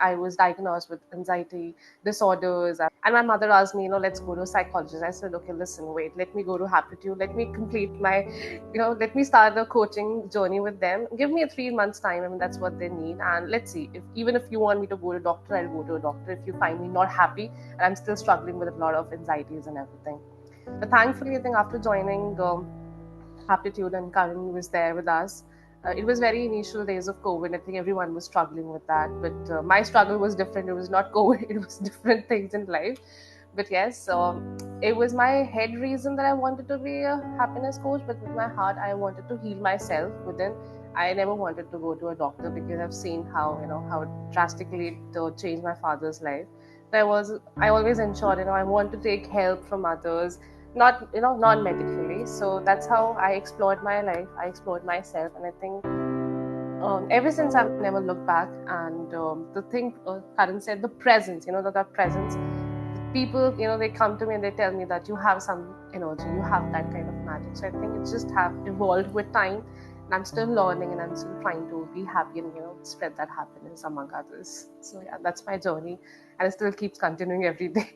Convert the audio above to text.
I was diagnosed with anxiety disorders. And my mother asked me, let's go to a psychologist. I said, okay, listen, wait, let me go to Happiitude. Let me complete my, let me start the coaching journey with them. Give me a 3 months time. I mean, that's what they need. And let's see, even if you want me to go to a doctor, I'll go to a doctor. If you find me not happy and I'm still struggling with a lot of anxieties and everything. But thankfully, I think after joining Happiitude and Karan was there with us. It was very initial days of COVID. I think everyone was struggling with that. But my struggle was different. It was not COVID. It was different things in life. But yes, it was my head reason that I wanted to be a happiness coach. But with my heart, I wanted to heal myself within. I never wanted to go to a doctor because I've seen how drastically it changed my father's life. So I always ensured, I want to take help from others, not non-medically. So that's how I explored my life. I explored myself, and I think ever since I've never looked back. And the thing Karan said, the presence, that presence, people, they come to me and they tell me that you have some energy, you have that kind of magic. So I think it's just have evolved with time, and I'm still learning, and I'm still trying to be happy and spread that happiness among others. So yeah, that's my journey, and it still keeps continuing every day.